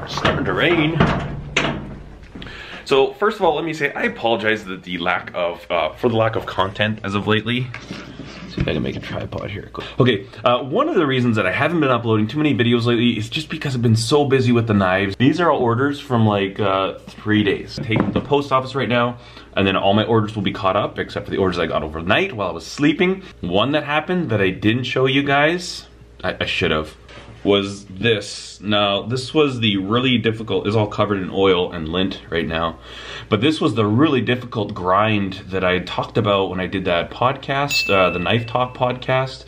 It's starting to rain. So first of all, let me say I apologize that for the lack of content as of lately. See if I can make a tripod here. Okay, one of the reasons that I haven't been uploading too many videos lately is just because I've been so busy with the knives. These are all orders from like 3 days. I'm taking them to the post office right now, and then all my orders will be caught up, except for the orders I got overnight while I was sleeping. One that happened that I didn't show you guys, I should have, was this. Now, this was the really difficult, it's all covered in oil and lint right now, but this was the really difficult grind that I talked about when I did that podcast, the Knife Talk podcast,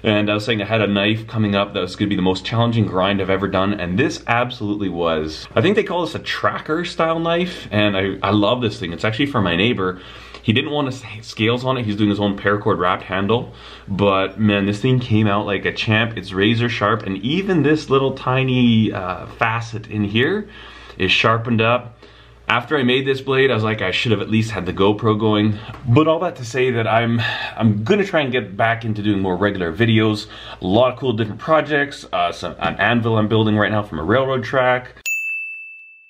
and I was saying I had a knife coming up that was gonna be the most challenging grind I've ever done, and this absolutely was. I think they call this a tracker style knife, and I love this thing. It's actually from my neighbor. He didn't want scales on it. He's doing his own paracord wrapped handle. But man, this thing came out like a champ. It's razor sharp, and even this little tiny facet in here is sharpened up. After I made this blade, I was like, I should have at least had the GoPro going. But all that to say that I'm gonna try and get back into doing more regular videos. A lot of cool different projects. An anvil I'm building right now from a railroad track.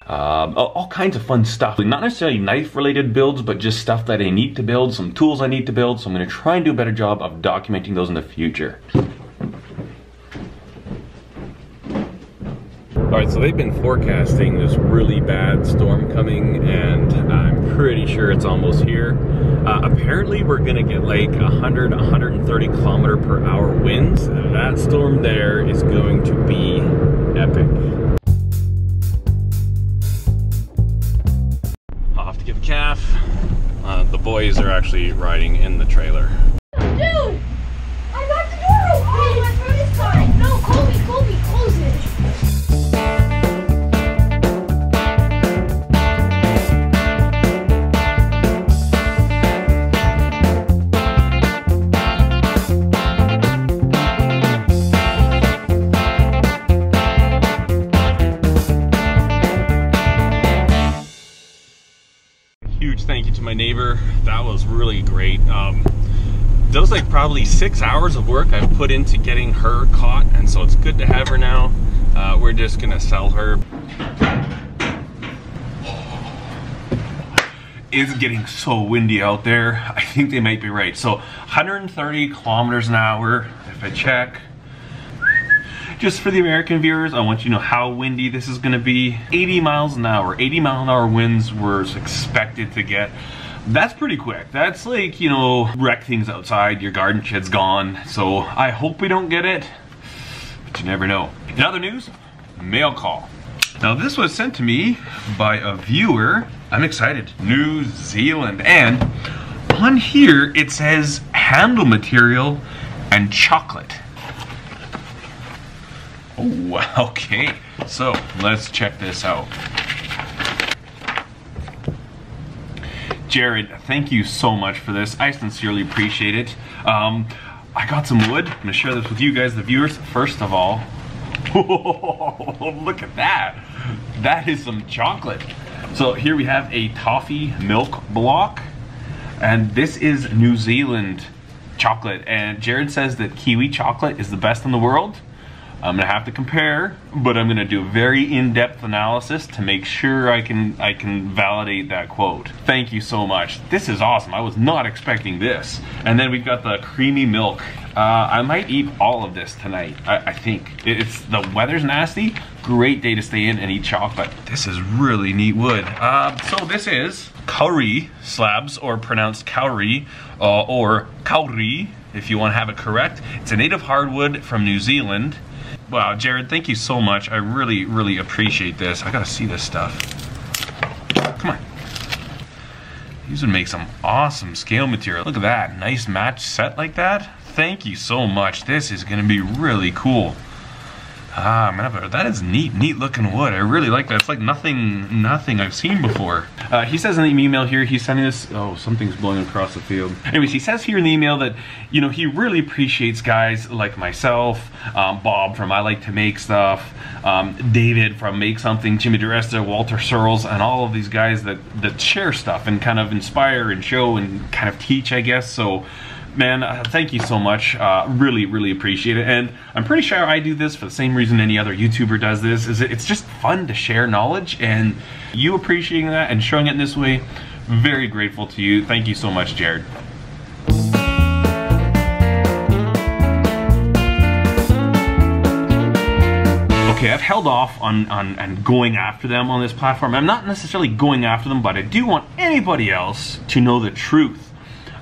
All kinds of fun stuff. Not necessarily knife related builds, but just stuff that I need to build, some tools I need to build, so I'm going to try and do a better job of documenting those in the future. Alright, so they've been forecasting this really bad storm coming, and I'm pretty sure it's almost here. Apparently we're going to get like 100, 130 kilometer per hour winds, and that storm there is going to be epic. Get the calf. The boys are actually riding in the trailer. Dude! I got the door open! Oh, my phone is fine! No, Colby, close it! Huge thank you to my neighbor. That was really great. That was like probably 6 hours of work I've put into getting her caught, and so it's good to have her now. We're just gonna sell her. It's getting so windy out there. I think they might be right. So 130 kilometers an hour, if I check. Just for the American viewers, I want you to know how windy this is gonna be. 80 miles an hour, 80 mile an hour winds were expected to get. That's pretty quick. That's like, you know, wreck things outside, your garden shed's gone. So I hope we don't get it, but you never know. In other news, mail call. Now this was sent to me by a viewer. I'm excited. New Zealand. And on here it says handle material and chocolate. Oh, okay. So let's check this out. Jared, thank you so much for this. I sincerely appreciate it. I got some wood. I'm gonna share this with you guys, the viewers. First of all, look at that. That is some chocolate. So here we have a toffee milk block, and this is New Zealand chocolate. And Jared says that kiwi chocolate is the best in the world. I'm gonna have to compare, but I'm gonna do a very in-depth analysis to make sure I can validate that quote. Thank you so much. This is awesome. I was not expecting this. And then we've got the creamy milk. I might eat all of this tonight. I think it's the weather's nasty. Great day to stay in and eat chocolate. This is really neat wood. So this is kauri slabs, or pronounced kauri, or kauri if you want to have it correct. It's a native hardwood from New Zealand. Wow, Jared, thank you so much. I really, really appreciate this. I gotta see this stuff. Come on. These would make some awesome scale material. Look at that, nice match set like that. Thank you so much. This is gonna be really cool. That is neat looking wood. I really like that. It's like nothing I've seen before. He says in the email here, he's sending this, oh, something's blowing across the field. Anyways, he says here in the email that, you know, he really appreciates guys like myself, Bob from I Like to Make Stuff, David from Make Something, Jimmy DeResta, Walter Searles, and all of these guys that share stuff and kind of inspire and show and kind of teach, I guess. So Man, thank you so much. Really, really appreciate it. And I'm pretty sure I do this for the same reason any other YouTuber does this, is it's just fun to share knowledge, and you appreciating that and showing it in this way, very grateful to you. Thank you so much, Jared. Okay, I've held off on going after them on this platform. I'm not necessarily going after them, but I do want anybody else to know the truth.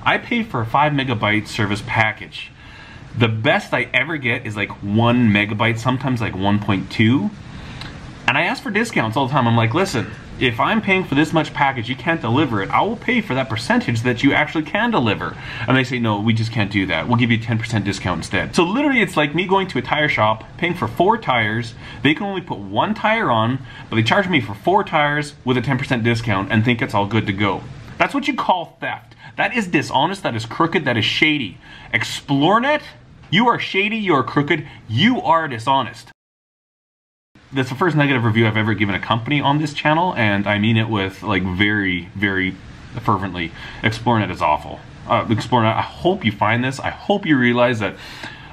I pay for a 5 megabyte service package. The best I ever get is like 1 megabyte, sometimes like 1.2. And I ask for discounts all the time. I'm like, listen, if I'm paying for this much package, you can't deliver it, I will pay for that percentage that you actually can deliver. And they say, no, we just can't do that. We'll give you a 10% discount instead. So literally it's like me going to a tire shop, paying for 4 tires. They can only put 1 tire on, but they charge me for 4 tires with a 10% discount and think it's all good to go. That's what you call theft. That is dishonest, that is crooked, that is shady. ExploreNet, you are shady, you are crooked, you are dishonest. That's the first negative review I've ever given a company on this channel, and I mean it with like very, very fervently. ExploreNet is awful. ExploreNet, I hope you find this. I hope you realize that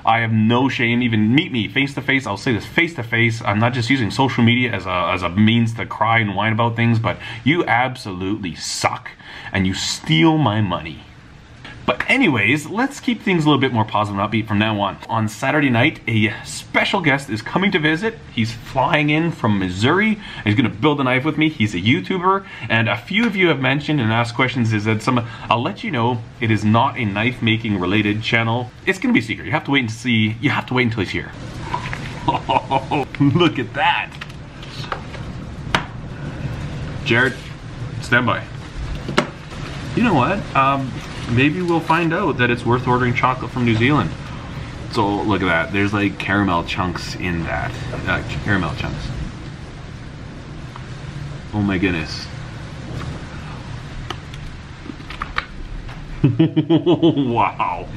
I have no shame. Even meet me face to face. I'll say this face to face. I'm not just using social media as a means to cry and whine about things, but you absolutely suck and you steal my money. But anyways, let's keep things a little bit more positive and upbeat from now on. On Saturday night, a special guest is coming to visit. He's flying in from Missouri, and he's gonna build a knife with me. He's a YouTuber, and a few of you have mentioned and asked questions. Is that I'll let you know, it is not a knife making related channel. It's gonna be a secret. You have to wait and see. You have to wait until he's here. Oh, look at that. Jared, stand by. You know what? Maybe we'll find out that it's worth ordering chocolate from New Zealand. So look at that. There's like caramel chunks in that. Caramel chunks. Oh my goodness. Wow.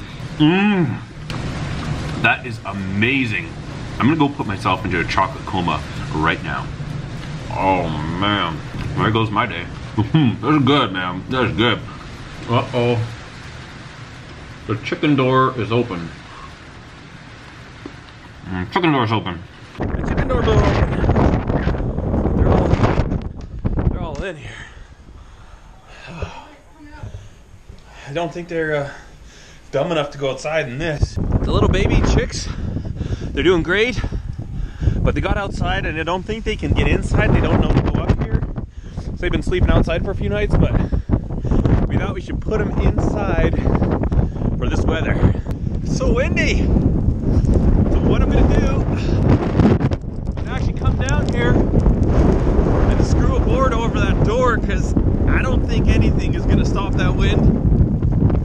That is amazing. I'm gonna go put myself into a chocolate coma right now. Oh man. There goes my day. That's good, man. That's good. Uh-oh. The chicken door is open. Chicken door's open. The chicken door's open. They're all in here. I don't think they're dumb enough to go outside in this. The little baby chicks, they're doing great, but they got outside and I don't think they can get inside. They don't know to go up here. So they've been sleeping outside for a few nights, but we thought we should put them inside for this weather. It's so windy. So what I'm gonna do is actually come down here and screw a board over that door, because I don't think anything is gonna stop that wind.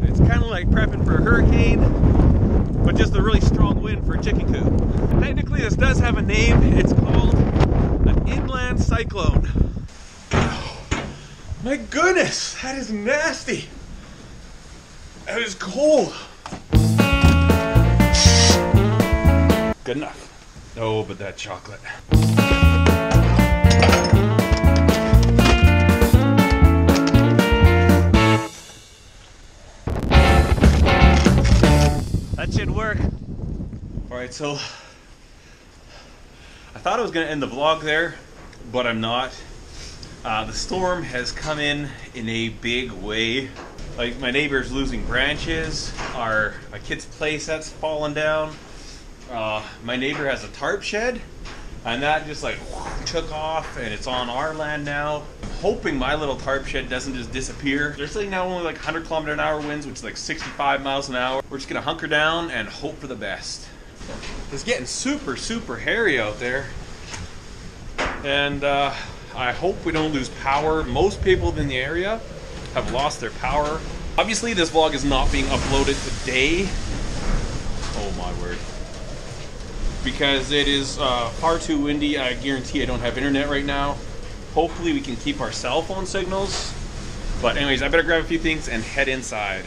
It's kind of like prepping for a hurricane, but just a really strong wind for a chicken coop. Technically this does have a name. It's called an inland cyclone. My goodness, that is nasty. That is cold. Good enough. Oh, but that chocolate. That should work. All right, so I thought I was gonna end the vlog there, but I'm not. The storm has come in a big way. Like, my neighbor's losing branches, my kid's play set's fallen down. My neighbor has a tarp shed, and that just like took off, and it's on our land now. I'm hoping my little tarp shed doesn't just disappear. There's like now only like 100-kilometer-an-hour winds, which is like 65 miles an hour. We're just gonna hunker down and hope for the best. It's getting super, super hairy out there. And I hope we don't lose power. Most people in the area have lost their power. Obviously, this vlog is not being uploaded today. Oh my word. Because it is far too windy. I guarantee I don't have internet right now. Hopefully we can keep our cell phone signals. But anyways, I better grab a few things and head inside.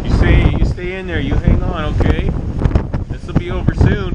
You stay in there, you hang on, okay? This will be over soon.